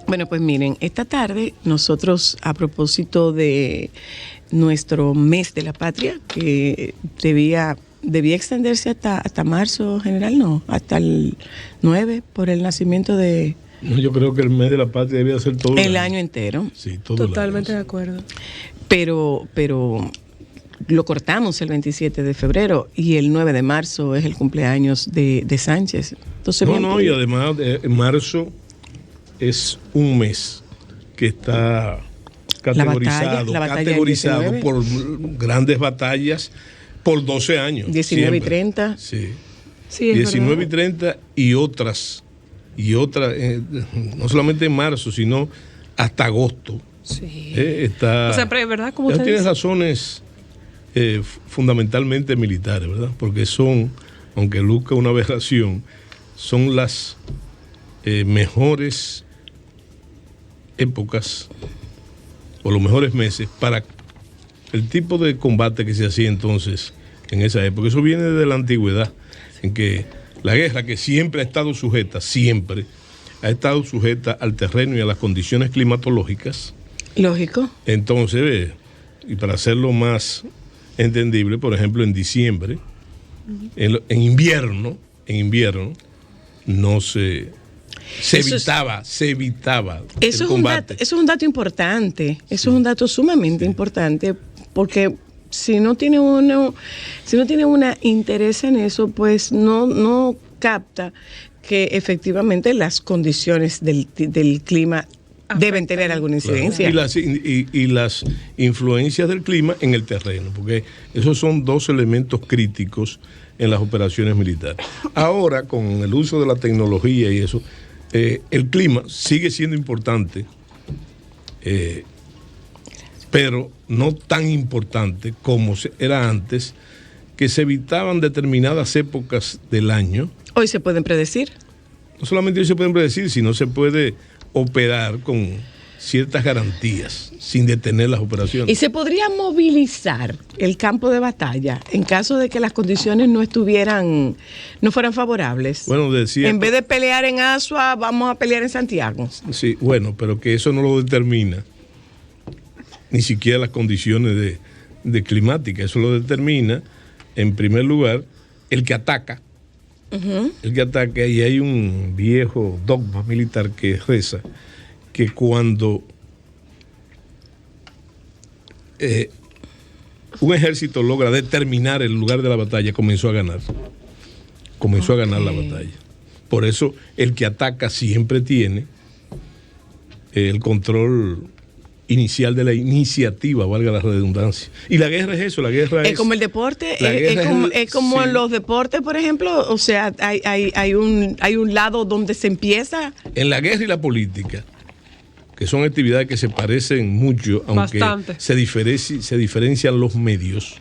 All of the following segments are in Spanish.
Bueno, pues miren, esta tarde nosotros, a propósito de nuestro mes de la patria, que debía extenderse hasta marzo, general, no, hasta el 9 por el nacimiento de... No, yo creo que el mes de la patria debía ser todo el año entero. Sí, todo Totalmente el año. de acuerdo. Pero lo cortamos el 27 de febrero y el 9 de marzo es el cumpleaños de Sánchez. Entonces, y además marzo es un mes que está categorizado por grandes batallas por 12 años. 19 siempre. y 30. Sí. Sí, es 19 verdad. y 30 y otras, no solamente en marzo, sino hasta agosto. Sí. Está, O sea, pero es verdad, como eso usted tiene dice. razones fundamentalmente militares, ¿verdad? Porque son, aunque luzca una aberración, son las mejores épocas o los mejores meses para el tipo de combate que se hacía entonces en esa época. Eso viene de la antigüedad, en que la guerra, que siempre ha estado sujeta al terreno y a las condiciones climatológicas. Lógico. Entonces, y para hacerlo más entendible, por ejemplo, en diciembre, en invierno no se evitaba Eso el combate. eso es un dato importante. Eso es un dato sumamente importante, porque si no tiene una interés en eso, pues no capta que efectivamente las condiciones del clima deben tener alguna incidencia. Claro. Y las influencias del clima en el terreno, porque esos son dos elementos críticos en las operaciones militares. Ahora, con el uso de la tecnología y eso, el clima sigue siendo importante, pero no tan importante como era antes, que se evitaban determinadas épocas del año. Hoy se pueden predecir. No solamente hoy se pueden predecir, sino se puede operar con ciertas garantías sin detener las operaciones. Y se podría movilizar el campo de batalla en caso de que las condiciones no fueran favorables. Bueno, decía, en vez de pelear en Asua, vamos a pelear en Santiago. Sí, bueno, pero que eso no lo determina ni siquiera las condiciones de climáticas. Eso lo determina, en primer lugar, el que ataca. El que ataca, y hay un viejo dogma militar que reza que cuando un ejército logra determinar el lugar de la batalla, comenzó a ganar la batalla. Por eso el que ataca siempre tiene el control inicial de la iniciativa, valga la redundancia. Y la guerra es eso, la guerra es como el deporte, es como sí. en los deportes, por ejemplo, o sea, hay un lado donde se empieza. En la guerra y la política, que son actividades que se parecen mucho, aunque se diferencian los medios,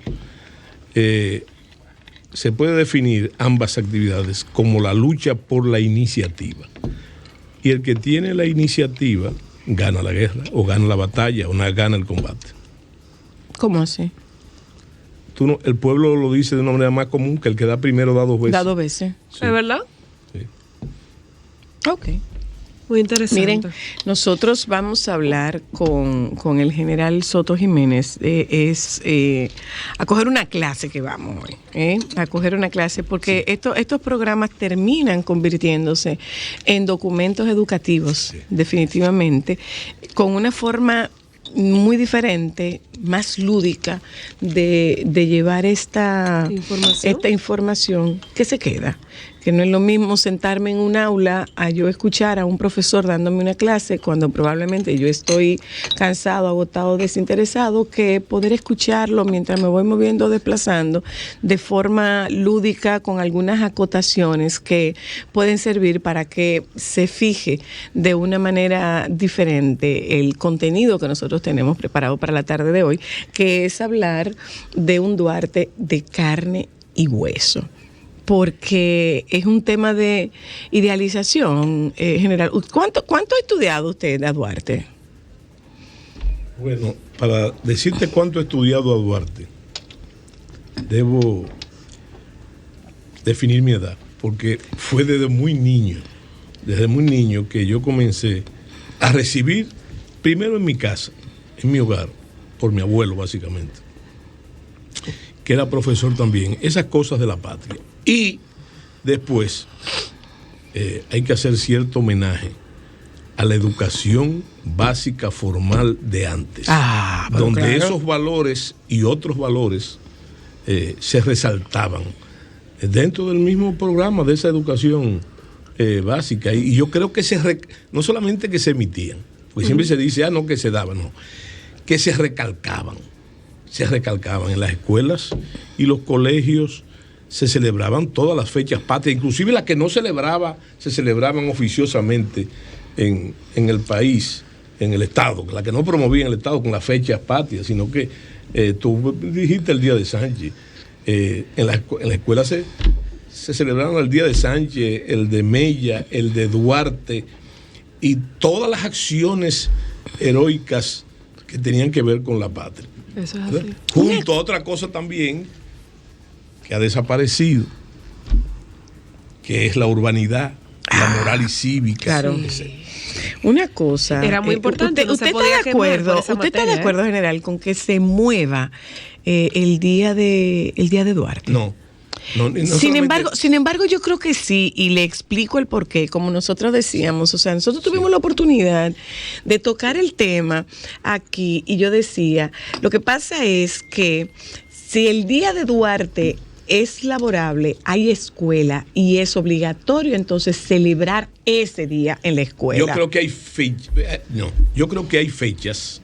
se puede definir ambas actividades como la lucha por la iniciativa. Y el que tiene la iniciativa gana la guerra, o gana la batalla, o gana el combate. ¿Cómo así? El pueblo lo dice de una manera más común, que el que da primero da dos veces. Da dos veces. Sí. ¿Es verdad? Sí. Ok. Muy interesante. Miren, nosotros vamos a hablar con el general Soto Jiménez, a coger una clase que vamos hoy, a coger una clase, porque sí. Estos programas terminan convirtiéndose en documentos educativos, sí. Definitivamente, con una forma muy diferente, más lúdica de llevar esta información que se queda. Que no es lo mismo sentarme en un aula a yo escuchar a un profesor dándome una clase cuando probablemente yo estoy cansado, agotado, desinteresado, que poder escucharlo mientras me voy moviendo, desplazando de forma lúdica, con algunas acotaciones que pueden servir para que se fije de una manera diferente el contenido que nosotros tenemos preparado para la tarde de hoy, que es hablar de un Duarte de carne y hueso. Porque es un tema de idealización general. ¿Cuánto ha estudiado usted a Duarte? Bueno, para decirte cuánto he estudiado a Duarte, debo definir mi edad, porque fue desde muy niño que yo comencé a recibir, primero en mi casa, en mi hogar, por mi abuelo básicamente, que era profesor también, esas cosas de la patria. Y después hay que hacer cierto homenaje a la educación básica formal de antes, donde claro, esos valores y otros valores se resaltaban dentro del mismo programa de esa educación básica. Y yo creo que no solamente que se emitían, porque siempre se dice, no, que se daban, no, que se recalcaban en las escuelas y los colegios. Se celebraban todas las fechas patrias, inclusive las que no se celebraban oficiosamente en el país, en el Estado, la que no promovía el Estado con las fechas patrias, sino que tú dijiste el Día de Sánchez. En la escuela se celebraron el Día de Sánchez, el de Mella, el de Duarte y todas las acciones heroicas que tenían que ver con la patria. Eso es así. Junto a otra cosa también que ha desaparecido, que es la urbanidad, la moral y cívica. Claro. Una cosa. Era muy importante. ¿Usted está de acuerdo, general, con que se mueva el día de Duarte? No. Sin embargo, yo creo que sí, y le explico el porqué. Como nosotros decíamos, o sea, nosotros tuvimos la oportunidad de tocar el tema aquí, y yo decía, lo que pasa es que si el día de Duarte es laborable, hay escuela y es obligatorio entonces celebrar ese día en la escuela. Yo creo que hay fechas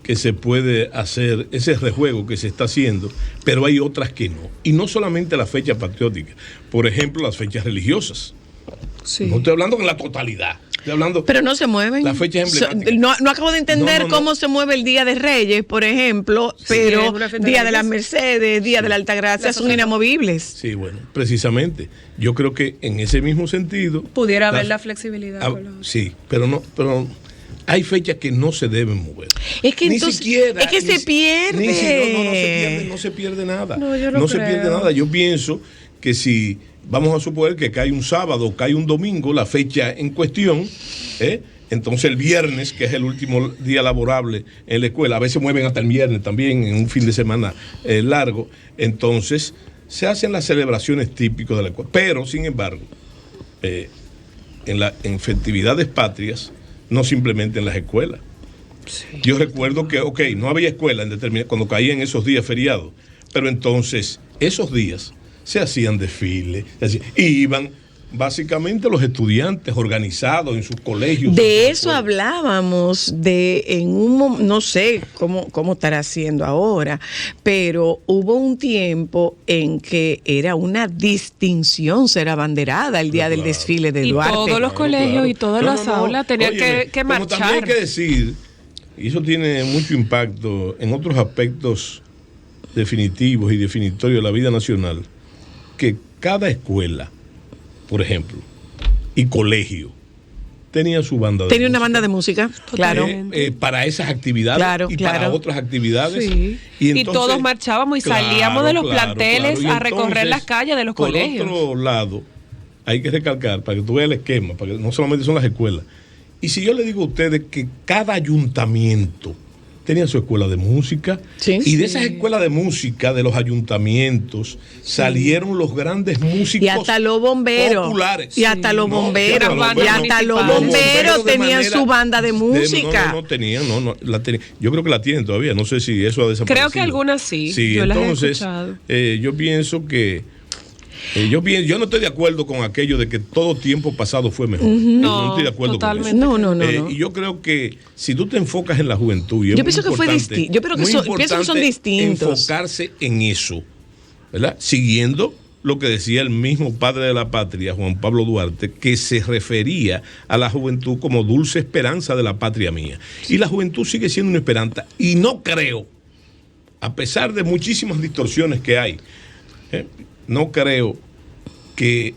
que se puede hacer ese rejuego que se está haciendo, pero hay otras que no. Y no solamente las fechas patrióticas, por ejemplo, las fechas religiosas. Sí. No estoy hablando en la totalidad. Pero no se mueven. Las fechas emblemáticas. No acabo de entender cómo se mueve el Día de Reyes, por ejemplo, pero Día de las Mercedes, Día de la Altagracia son inamovibles. Sí, bueno, precisamente. Yo creo que en ese mismo sentido pudiera haber la flexibilidad. Sí, pero hay fechas que no se deben mover. Es que entonces, se pierde. No se pierde nada. No se pierde nada. Yo pienso que si vamos a suponer que cae un sábado, cae un domingo, la fecha en cuestión, entonces el viernes, que es el último día laborable en la escuela, a veces mueven hasta el viernes también, en un fin de semana largo, entonces se hacen las celebraciones típicas de la escuela. Pero, sin embargo, en festividades patrias, no simplemente en las escuelas. Sí. Yo recuerdo que, no había escuela cuando caían esos días feriados, pero entonces esos días se hacían desfiles, y iban básicamente los estudiantes organizados en sus colegios. De eso hablábamos, no sé cómo estará haciendo ahora, pero hubo un tiempo en que era una distinción ser abanderada el día del desfile de Duarte. Y todos los colegios y todas las aulas tenían que marchar. Como también hay que decir, y eso tiene mucho impacto en otros aspectos definitivos y definitorios de la vida nacional, que cada escuela, por ejemplo, y colegio, tenía su banda de música. Tenía una banda de música, claro. Para esas actividades para otras actividades. Sí. Y entonces, todos marchábamos y salíamos de los planteles a recorrer las calles de los colegios. Por otro lado, hay que recalcar, para que tú veas el esquema, para que no solamente son las escuelas. Y si yo le digo a ustedes que cada ayuntamiento tenía su escuela de música, y de esas escuelas de música de los ayuntamientos salieron los grandes músicos y hasta los bomberos populares. Y hasta los bomberos, tenían su banda de música. No tenían, yo creo que la tienen todavía, no sé si eso ha desaparecido. Creo que algunas sí, yo entonces, las he escuchado. Yo pienso que yo no estoy de acuerdo con aquello de que todo tiempo pasado fue mejor. No estoy de acuerdo totalmente con eso. No. Y yo creo que si tú te enfocas en la juventud, yo pienso que son distintos. Enfocarse en eso, ¿verdad? Siguiendo lo que decía el mismo padre de la patria, Juan Pablo Duarte, que se refería a la juventud como dulce esperanza de la patria mía. Y la juventud sigue siendo una esperanza. Y no creo, a pesar de muchísimas distorsiones que hay, no creo que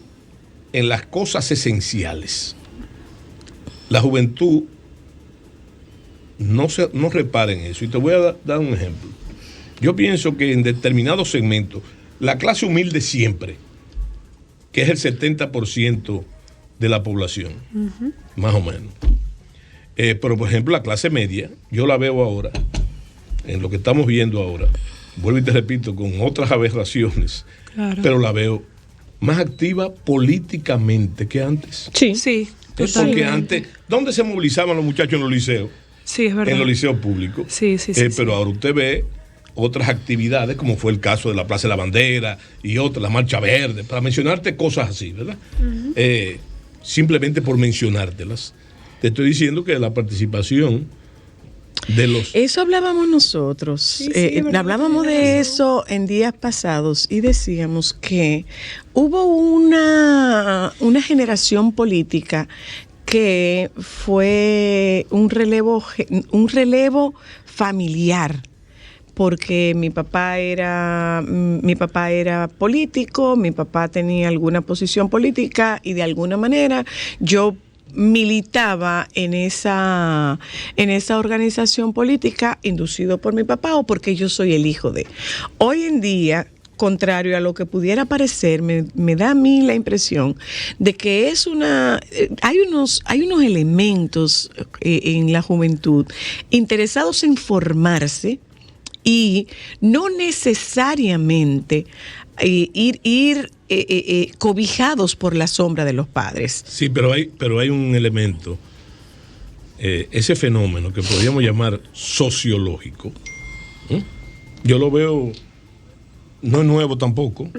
en las cosas esenciales la juventud no repare en eso. Y te voy a dar un ejemplo. Yo pienso que en determinados segmentos la clase humilde siempre, que es el 70% de la población, más o menos. Pero, por ejemplo, la clase media, yo la veo ahora, en lo que estamos viendo ahora, vuelvo y te repito, con otras aberraciones, pero la veo más activa políticamente que antes. Sí, sí. Porque antes, ¿dónde se movilizaban los muchachos en los liceos? Sí, es verdad. En los liceos públicos. Sí. Pero ahora usted ve otras actividades, como fue el caso de la Plaza de la Bandera y otras, la Marcha Verde, para mencionarte cosas así, ¿verdad? Simplemente por mencionártelas. Te estoy diciendo que la participación de los... Eso hablábamos nosotros, hablábamos de eso en días pasados y decíamos que hubo una generación política que fue un relevo familiar, porque mi papá era político, mi papá tenía alguna posición política y de alguna manera yo militaba en esa organización política inducido por mi papá o porque yo soy el hijo de. Hoy en día, contrario a lo que pudiera parecer, me da a mí la impresión de que hay unos elementos en la juventud interesados en formarse y no necesariamente ir cobijados por la sombra de los padres. Sí, pero hay un elemento, ese fenómeno que podríamos llamar sociológico. Yo lo veo, no es nuevo tampoco.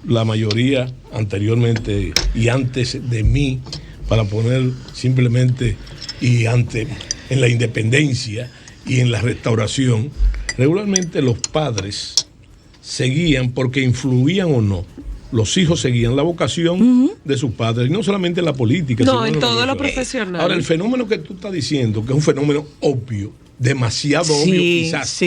La mayoría anteriormente y antes de mí, para poner simplemente, y antes en la independencia y en la restauración, regularmente los padres seguían, porque influían o no, los hijos seguían la vocación de sus padres, y no solamente en la política, sino en todo lo profesional. Ahora, el fenómeno que tú estás diciendo, que es un fenómeno obvio, demasiado obvio quizás,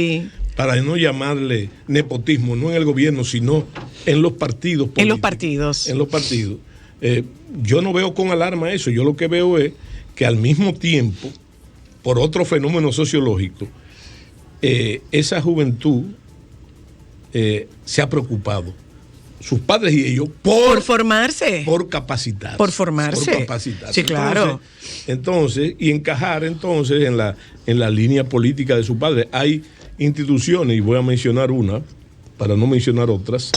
para no llamarle nepotismo, no en el gobierno, sino en los partidos políticos. En los partidos. Yo no veo con alarma eso, yo lo que veo es que al mismo tiempo, por otro fenómeno sociológico, esa juventud se ha preocupado, sus padres y ellos, por formarse, por capacitarse. Por formarse. Sí, claro. Entonces, y encajar entonces en la línea política de su padre. Hay instituciones, y voy a mencionar una, para no mencionar otras,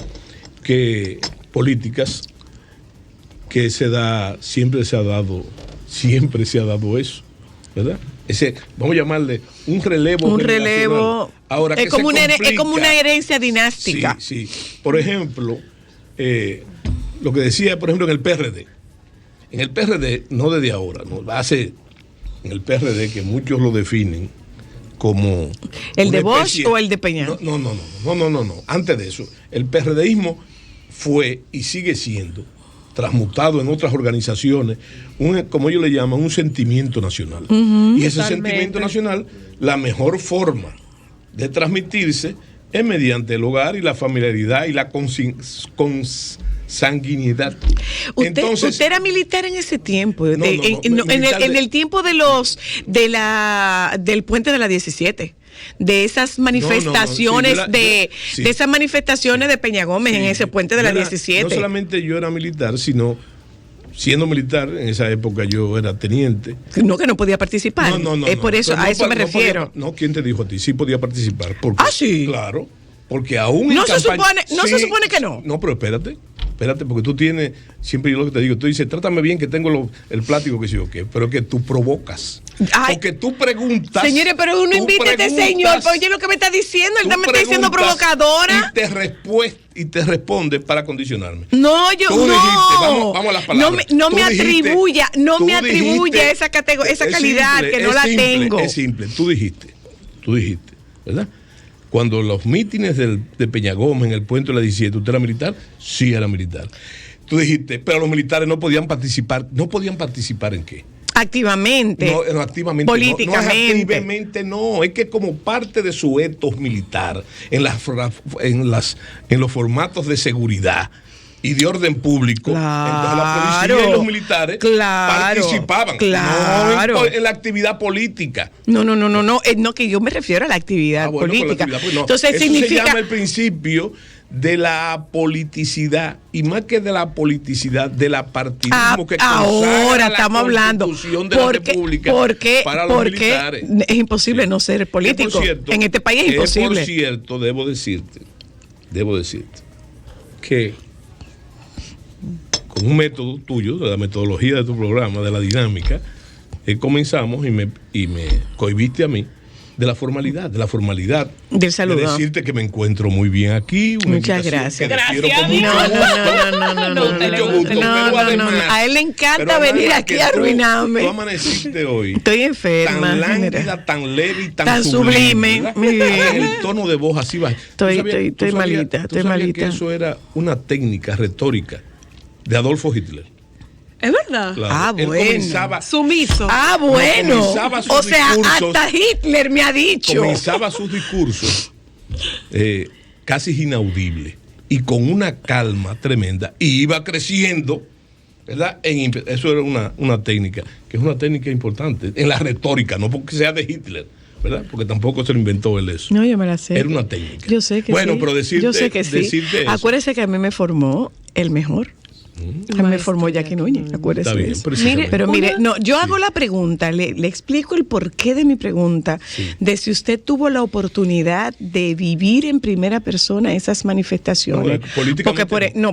políticas, que siempre se ha dado eso, ¿verdad? Vamos a llamarle un relevo. Ahora, es como una herencia dinástica. Sí. Por ejemplo, lo que decía, por ejemplo, en el PRD. En el PRD, no desde ahora, no, en el PRD, que muchos lo definen como... ¿El de Bosch o el de Peña? No. Antes de eso, el PRDismo fue y sigue siendo transmutado en otras organizaciones, como ellos le llaman, un sentimiento nacional. Y ese sentimiento nacional, la mejor forma de transmitirse es mediante el hogar y la familiaridad y la consanguinidad. Usted era militar en ese tiempo, en el tiempo del puente de la 17. De esas manifestaciones de esas manifestaciones de Peña Gómez en ese puente de la 17. No solamente yo era militar, sino siendo militar, en esa época yo era teniente. No, que no podía participar. No. Es por eso, a eso me refiero. ¿Quién te dijo a ti? Sí podía participar. Sí. Claro, porque aún en campaña... se supone que no. No, pero espérate, porque tú tienes, siempre yo lo que te digo, tú dices, trátame bien que tengo el plático que sí o qué, pero que tú provocas. Porque tú preguntas. Señores, pero uno invita a este señor, porque oye lo que me está diciendo, él me está diciendo provocadora. Y te responde para condicionarme. No, yo tú no. Dijiste, vamos a las palabras. No me atribuya esa calidad que no la tengo. Es simple, tú dijiste, ¿verdad? Cuando los mítines de Peña Gómez en el puente de la 17, ¿usted era militar? Sí, era militar. Tú dijiste, pero los militares no podían participar. ¿No podían participar en qué? Activamente. No, activamente. Políticamente. No, activamente no. Es que como parte de su etos militar, en los formatos de seguridad y de orden público, entonces la policía y los militares participaban. Claro. No en la actividad política. No, que yo me refiero a la actividad política. La actividad, entonces eso significa... se llama el principio de la politicidad, y más que de la politicidad, de la partidismo que ahora estamos hablando de la República para los militares. Es imposible no ser político. Cierto, en este país es imposible. Por cierto, debo decirte que con un método tuyo, de la metodología de tu programa, de la dinámica, comenzamos y me cohibiste a mí de la formalidad del saludo. De decirte que me encuentro muy bien aquí. Muchas gracias. Gracias. No. A él le encanta venir aquí a arruinarme. Tú amaneciste hoy. Estoy enferma. Tan lánguida, tan leve y tan sublime. El tono de voz así va. Estoy malita. Estoy malita. Que eso era una técnica retórica de Adolfo Hitler. ¿Es verdad? Claro. Bueno. Sumiso. Bueno. O sea, hasta Hitler me ha dicho. Comenzaba sus discursos casi inaudibles y con una calma tremenda. Y iba creciendo, ¿verdad? Eso era una técnica, que es una técnica importante en la retórica, no porque sea de Hitler, ¿verdad? Porque tampoco se lo inventó él eso. No, yo me la sé. Era una técnica. Yo sé que bueno, sí. Pero decirte, yo sé que sí. Acuérdese que a mí me formó el mejor. A mí me formó Jackie Núñez, acuérdese. Está bien, eso. Mire, yo hago la pregunta, le explico el porqué de mi pregunta, de si usted tuvo la oportunidad de vivir en primera persona esas manifestaciones.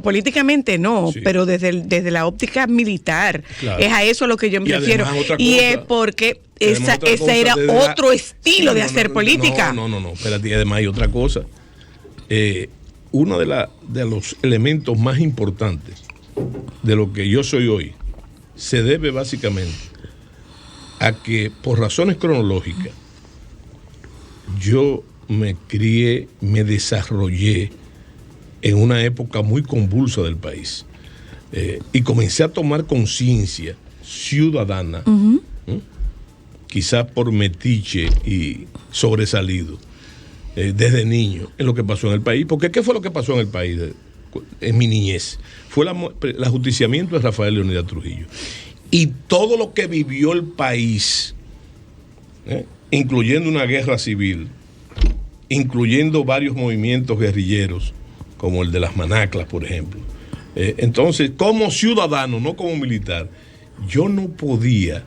Políticamente no, pero desde la óptica militar. Claro. Es a eso a lo que yo me refiero. Y es porque ese era otro estilo de hacer política. No, espérate, y además hay otra cosa. Uno de los elementos más importantes de lo que yo soy hoy se debe básicamente a que por razones cronológicas yo me crié, me desarrollé en una época muy convulsa del país y comencé a tomar conciencia ciudadana, quizás por metiche y sobresalido desde niño en lo que pasó en el país. Porque ¿qué fue lo que pasó en el país en mi niñez? Fue el ajusticiamiento de Rafael Leónidas Trujillo. Y todo lo que vivió el país, incluyendo una guerra civil, incluyendo varios movimientos guerrilleros, como el de las Manaclas, por ejemplo. Entonces, como ciudadano, no como militar, yo no podía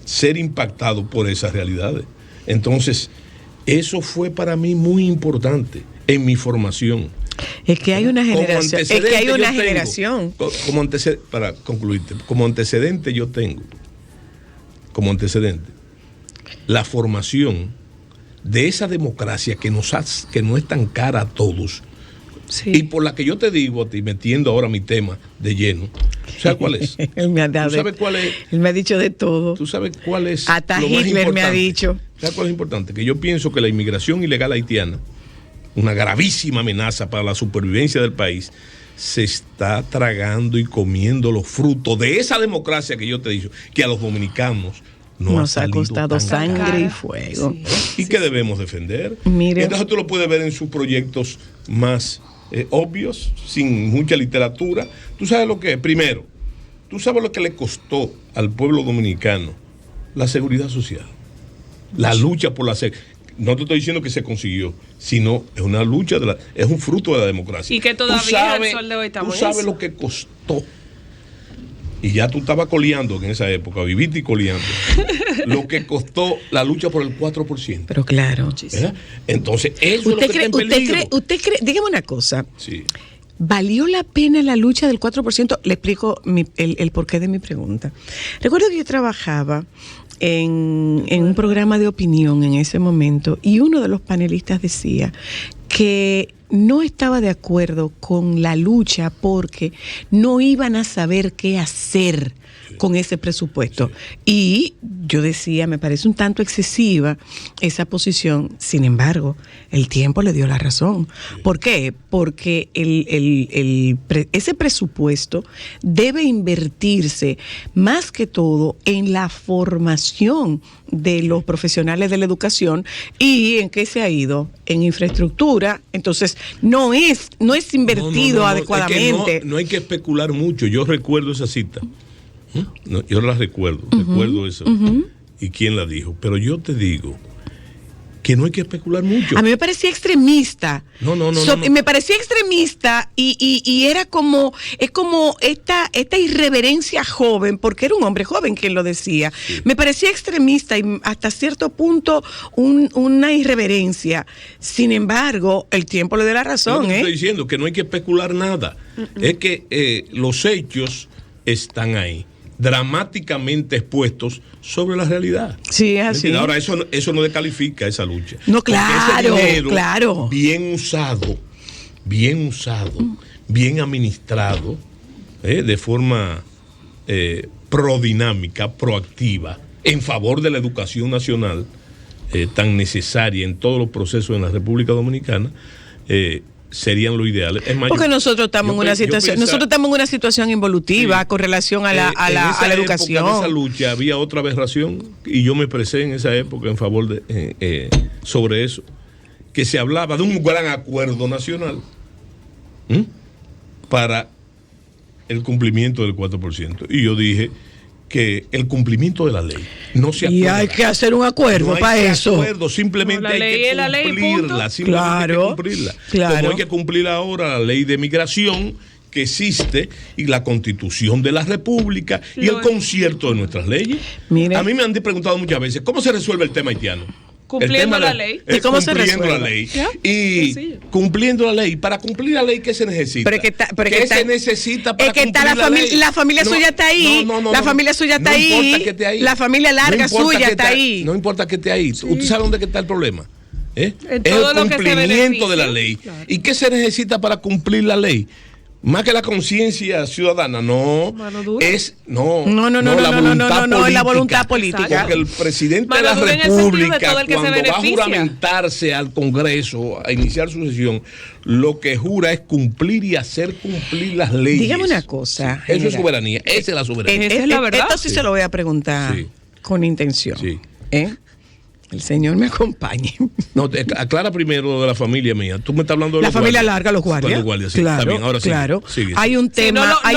ser impactado por esas realidades. Entonces, eso fue para mí muy importante en mi formación. Es que hay una generación. Para concluirte, como antecedente yo tengo, la formación de esa democracia que no es tan cara a todos. Sí. Y por la que yo te digo a ti, metiendo ahora mi tema de lleno, ¿sabes cuál es? ¿Tú sabes cuál es? Él me ha dicho de todo. ¿Tú sabes cuál es? Hasta lo Hitler más me ha dicho. ¿Sabes cuál es importante? Que yo pienso que la inmigración ilegal haitiana, una gravísima amenaza para la supervivencia del país, se está tragando y comiendo los frutos de esa democracia que yo te he dicho, que a los dominicanos nos ha costado sangre y fuego. Sí, y que debemos defender. Mire. Entonces tú lo puedes ver en sus proyectos más obvios, sin mucha literatura. Tú sabes lo que es. Primero, tú sabes lo que le costó al pueblo dominicano la seguridad social, la lucha por la seguridad. No te estoy diciendo que se consiguió, sino es una lucha, es un fruto de la democracia. Y que todavía el sol de hoy estamos. Tú sabes lo que costó. Y ya tú estabas coleando en esa época, viviste y coleando. Lo que costó la lucha por el 4%. Pero claro. ¿Verdad? Entonces, eso es lo que está en peligro. ¿Usted cree? Dígame una cosa. Sí. ¿Valió la pena la lucha del 4%? Le explico el porqué de mi pregunta. Recuerdo que yo trabajaba en un programa de opinión en ese momento y uno de los panelistas decía que no estaba de acuerdo con la lucha porque no iban a saber qué hacer con ese presupuesto. Y yo decía, me parece un tanto excesiva esa posición. Sin embargo, el tiempo le dio la razón. ¿Por qué? Porque ese presupuesto debe invertirse más que todo en la formación de los profesionales de la educación. ¿Y en qué se ha ido? En infraestructura. Entonces, no es invertido adecuadamente. Es que no hay que especular mucho. Yo recuerdo esa cita. Yo la recuerdo eso. ¿Y quién la dijo? Pero yo te digo, que no hay que especular mucho. A mí me parecía extremista. No. Me parecía extremista y era como, es como esta irreverencia joven, porque era un hombre joven quien lo decía. Sí. Me parecía extremista y hasta cierto punto una irreverencia. Sin embargo, el tiempo le da la razón. Estoy diciendo que no hay que especular nada. Es que los hechos están ahí, dramáticamente expuestos sobre la realidad. Sí, es así. Ahora, eso no descalifica esa lucha. No, claro, ese dinero, claro. Bien usado, bien administrado, de forma prodinámica, proactiva, en favor de la educación nacional, tan necesaria en todos los procesos en la República Dominicana, serían lo ideal. Es más, porque nosotros estamos en una situación involutiva, sí, con relación a la educación. En esa lucha había otra aberración y yo me expresé en esa época en favor de sobre eso, que se hablaba de un gran acuerdo nacional para el cumplimiento del 4%. Y yo dije que el cumplimiento de la ley no se acuerda. Y hay que hacer un acuerdo para eso. Acuerdo, simplemente hay que cumplirla. Claro. Como hay que cumplir ahora la ley de migración que existe y la Constitución de la República y el concierto de nuestras leyes. Mire. A mí me han preguntado muchas veces, ¿cómo se resuelve el tema haitiano? Cumpliendo la ley. ¿Y cómo se resuelve? La ley. Y cumpliendo la ley. Para cumplir la ley, ¿qué se necesita? ¿Qué se necesita para cumplir la ley? La familia suya está ahí. La familia suya está ahí. No importa que esté ahí. La familia larga suya está ahí. No importa que esté ahí. Sí. ¿Usted sabe dónde está el problema? Es el cumplimiento de la ley. Claro. ¿Y qué se necesita para cumplir la ley? Más que la conciencia ciudadana, no. Es la voluntad política. Porque el presidente de la República, cuando va a juramentarse al Congreso, a iniciar su sesión, lo que jura es cumplir y hacer cumplir las leyes. Dígame una cosa. Eso es soberanía. Esa es la soberanía. Esa es la verdad. Esto sí se lo voy a preguntar con intención. Sí. El Señor me acompañe. No, aclara primero lo de la familia mía. Tú me estás hablando de la familia larga, los guardias. Sí, claro, está bien. Ahora claro. Sigue. Hay un tema, hay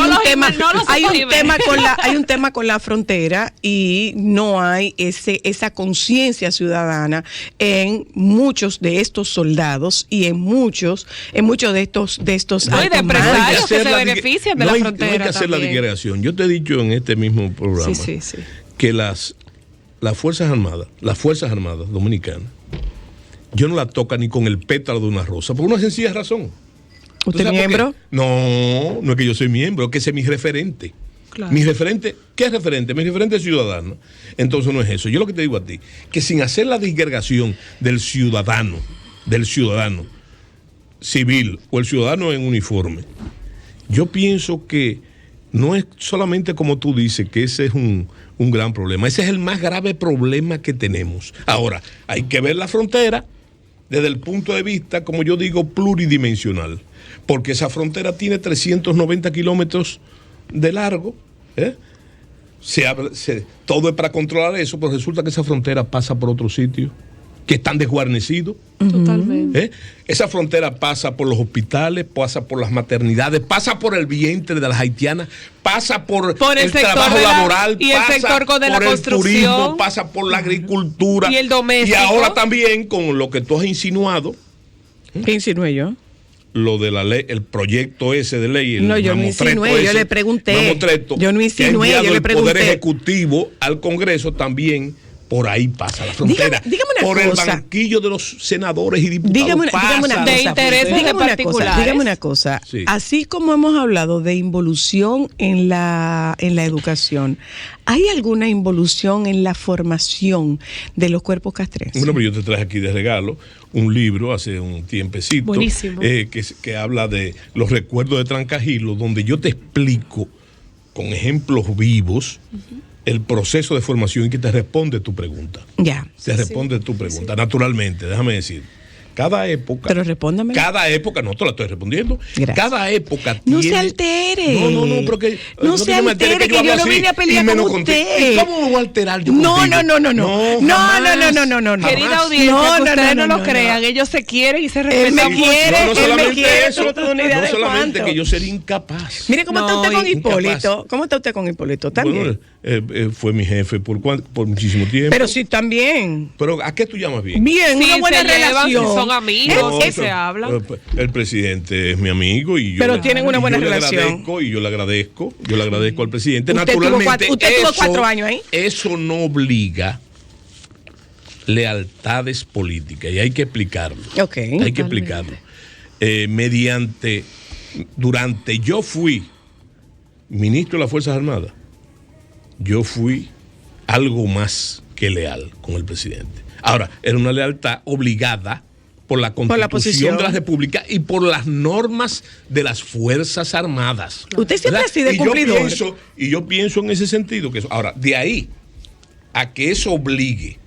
un tema con la frontera y no hay esa conciencia ciudadana en muchos de estos soldados y en muchos de estos no, y de empresarios que se benefician de la frontera. No hay que hacer la digregación. Yo te he dicho en este mismo programa que las Fuerzas Armadas dominicanas, yo no la toco ni con el pétalo de una rosa, por una sencilla razón. ¿Usted es miembro? No es que yo soy miembro, es que ese es mi referente. Claro. Mi referente, ¿qué es referente? Mi referente es ciudadano. Entonces no es eso. Yo lo que te digo a ti, que sin hacer la disgregación del ciudadano civil o el ciudadano en uniforme, yo pienso que no es solamente como tú dices, que ese es un gran problema. Ese es el más grave problema que tenemos. Ahora, hay que ver la frontera desde el punto de vista, como yo digo, pluridimensional. Porque esa frontera tiene 390 kilómetros de largo. Todo es para controlar eso, pero resulta que esa frontera pasa por otro sitio que están desguarnecidos. Totalmente. Esa frontera pasa por los hospitales, pasa por las maternidades, pasa por el vientre de las haitianas, pasa por el trabajo laboral, y pasa el sector de la por construcción, el turismo, pasa por la agricultura y el doméstico. Y ahora también con lo que tú has insinuado. ¿Qué insinué yo? Lo de la ley, el proyecto ese de ley. No, yo no insinué, yo le pregunté. Yo no insinué, yo le pregunté. El Poder Ejecutivo al Congreso también. Por ahí pasa la frontera. Dígame una por cosa. El banquillo de los senadores y diputados. Dígame una cosa. Sí. Así como hemos hablado de involución en la educación, ¿hay alguna involución en la formación de los cuerpos castrenses? Bueno, pero yo te traje aquí de regalo un libro hace un tiempecito. Buenísimo. Que habla de los recuerdos de Trancajilo, donde yo te explico con ejemplos vivos el proceso de formación y que te responde tu pregunta. Ya. Te responde tu pregunta, naturalmente, déjame decir. Cada época. Pero respóndame. Cada época, no te la estoy respondiendo. Gracias. Cada época No tiene. se altere. No, porque. No se altere, que yo no vine a pelear con usted. ¿Y cómo me voy a alterar yo No. contigo? No. Querida audiencia, que ustedes no lo crean. Ellos se quieren y se respetan. Él me quiere, No él solamente me quiere, eso, pero tú no tienes idea no de solamente cuánto. que yo sería incapaz. Mire cómo está usted con incapaz. Hipólito. ¿Cómo está usted con Hipólito? También. Bueno, fue mi jefe por muchísimo tiempo. Pero sí, también. Pero ¿a qué tú llamas bien? Bien, Sí, una buena se llevan, relación. si son amigos, No, que se hablan. El presidente es mi amigo y yo. Pero tienen una buena yo relación. Yo le agradezco al presidente. Usted Naturalmente, tuvo 4 años ahí. Eso no obliga lealtades políticas y hay que explicarlo. Ok. Hay que explicarlo. Yo fui ministro de las Fuerzas Armadas. Yo fui algo más que leal con el presidente. Ahora, era una lealtad obligada por la Constitución de la República y por las normas de las Fuerzas Armadas. Usted siempre ha sido cumplidor. Yo pienso en ese sentido. Ahora, de ahí a que eso obligue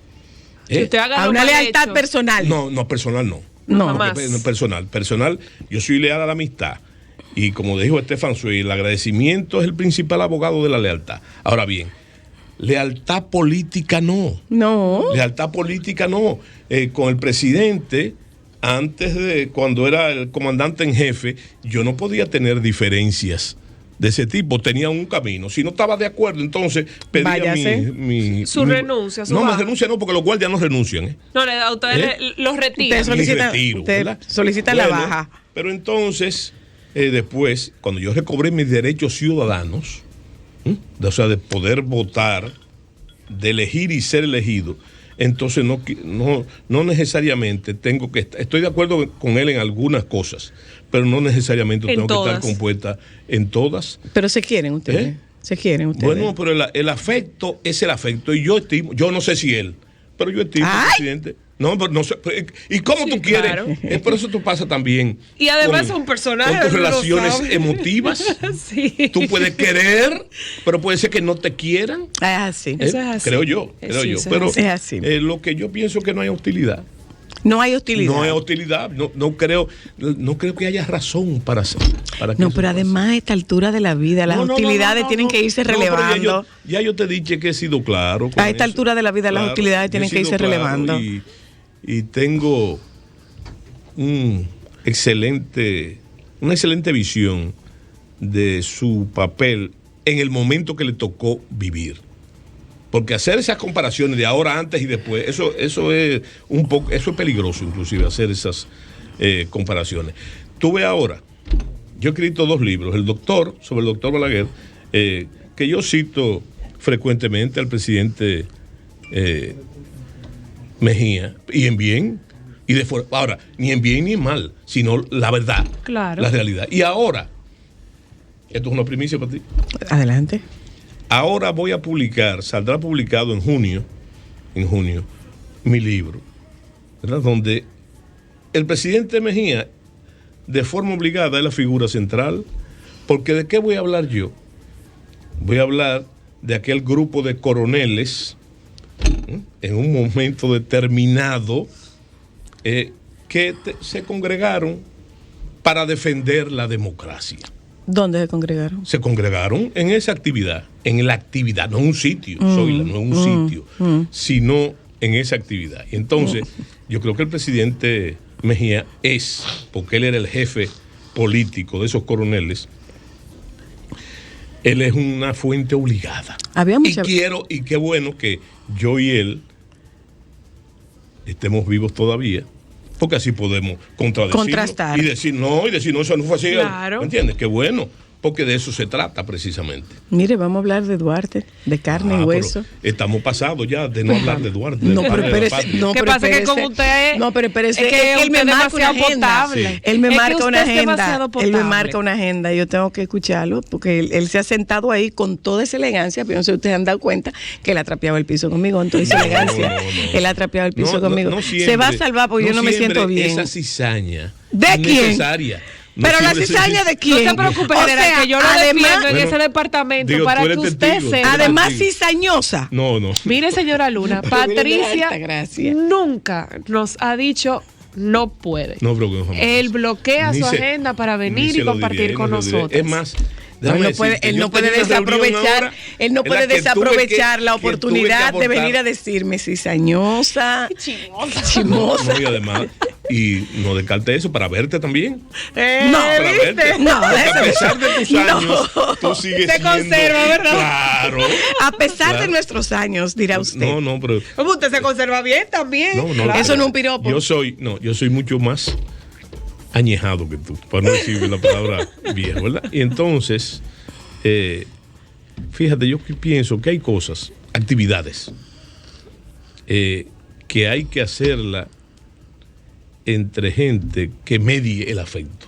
Si usted haga a lo una mal lealtad hecho. personal. No, personal no. No. Jamás. Personal, yo soy leal a la amistad. Y como dijo Estefan Suey, el agradecimiento es el principal abogado de la lealtad. Ahora bien, lealtad política no. No. Lealtad política no. Con el presidente, cuando era el comandante en jefe, yo no podía tener diferencias de ese tipo. Tenía un camino. Si no estaba de acuerdo, entonces pedía Su renuncia, su No, baja. me renuncia no, porque los guardias no renuncian. No, a ustedes los retiran. Usted solicita la baja. Pero entonces, después, cuando yo recobré mis derechos ciudadanos, o sea, de poder votar, de elegir y ser elegido, entonces no necesariamente tengo que estar. Estoy de acuerdo con él en algunas cosas, pero no necesariamente tengo que estar compuesta en todas. Pero se quieren ustedes. ¿Eh? Se quieren ustedes. Bueno, pero el afecto es el afecto. Y yo no sé si él, pero yo estimo al presidente. No, pero no sé. ¿Y cómo tú quieres? Claro. Por eso tú pasa también. Y además es un personaje. Con tus relaciones emotivas. Sí. Tú puedes querer, pero puede ser que no te quieran. Es así. Eso es así. Creo yo. Sí, Pero es así. Lo que yo pienso es que no hay hostilidad. No hay hostilidad. No hay hostilidad. No creo que haya razón para que No, eso pero además a esta altura de la vida, las hostilidades tienen que irse relevando. Ya yo te dije que he sido claro. A esta altura de la vida, las hostilidades tienen que irse relevando. Y tengo una excelente visión de su papel en el momento que le tocó vivir. Porque hacer esas comparaciones de ahora, antes y después, eso es un poco, eso es peligroso, inclusive, hacer esas comparaciones. Tuve ahora, yo he escrito 2 libros, sobre el doctor Balaguer, que yo cito frecuentemente al presidente Mejía, y en bien, y de fuera. Ahora, ni en bien ni en mal, sino la verdad, Claro. la realidad. Y ahora, esto es una primicia para ti. Adelante. Ahora saldrá publicado en junio, mi libro, ¿verdad? Donde el presidente Mejía, de forma obligada, es la figura central, porque ¿de qué voy a hablar yo? Voy a hablar de aquel grupo de coroneles, en un momento determinado, que se congregaron para defender la democracia. ¿Dónde se congregaron? Se congregaron en esa actividad, no en un sitio, Zoila, no en un sitio, sino en esa actividad. Y entonces, yo creo que el presidente Mejía porque él era el jefe político de esos coroneles, él es una fuente obligada. Y qué bueno que yo y él estemos vivos todavía, porque así podemos contrastar y decir no, eso no fue así. Claro. ¿Me entiendes? Qué bueno, porque de eso se trata precisamente. Mire, vamos a hablar de Duarte, de carne y hueso. Estamos pasados ya de no hablar de Duarte. No, pero espérese. ¿Qué pasa que con usted? No, pero espérese. Es que él me marca una agenda. potable. Él me Es que marca usted una es agenda. demasiado Él me potable. marca una agenda. Yo tengo que escucharlo porque él se ha sentado ahí con toda esa elegancia. Pero no sé si ustedes han dado cuenta que él ha trapeado el piso conmigo con toda esa elegancia. Él ha trapeado el piso conmigo. Se va a salvar porque yo no me siento bien. Esa cizaña. ¿De quién? Necesaria. Pero la cizaña de quién. No se preocupe, O general, sea, que yo lo defiendo en ese departamento para que usted sepa. Además, cizañosa. No. Mire, señora Luna, Patricia Gracias. nunca nos ha dicho no puede. No, pero que jamás. Él bloquea su agenda para venir y compartir con nosotros. Es más, él no puede desaprovechar la oportunidad de venir a decirme cizañosa, chimosa. No, y además, y no descarte eso para verte también. No, para verte. No, porque a pesar de tus años, tú sigues se conserva, ¿verdad? Claro. A pesar de nuestros años, dirá usted. No, pero ¿Cómo usted se conserva bien también? No, claro. Eso no es un piropo. Yo soy mucho más añejado que tú, para no decir la palabra viejo, ¿verdad? Y entonces, fíjate, yo pienso que hay cosas, actividades, que hay que hacerla entre gente que medie el afecto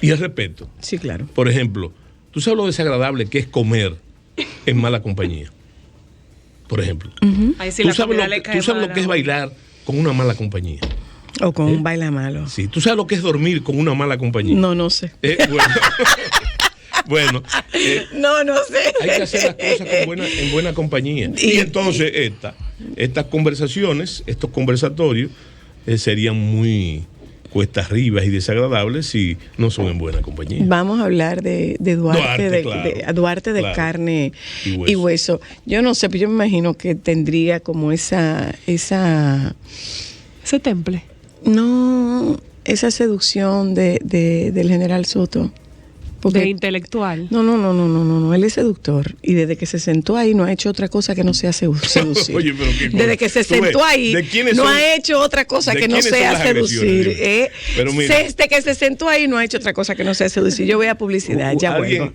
y el respeto. Sí, claro. Por ejemplo, tú sabes lo desagradable que es comer en mala compañía. Por ejemplo, Ahí sí tú sabes lo que es bailar con una mala compañía. O con un baile malo. Sí, tú sabes lo que es dormir con una mala compañía. No sé. Bueno, no sé. hay que hacer las cosas en buena compañía. Y entonces estas conversaciones, estos conversatorios, serían muy cuesta arriba y desagradables si no son en buena compañía. Vamos a hablar de Duarte de claro. Carne y hueso. Yo no sé, pero yo me imagino que tendría como ese temple. No, esa seducción del general Soto. Porque, de intelectual. No, él es seductor y desde que se sentó ahí no ha hecho otra cosa que no sea seducir. Oye, pero desde que se sentó ahí no ha hecho otra cosa que no sea seducir. Desde que se sentó ahí no ha hecho otra cosa que no sea seducir. Yo voy a publicidad, ya vuelvo.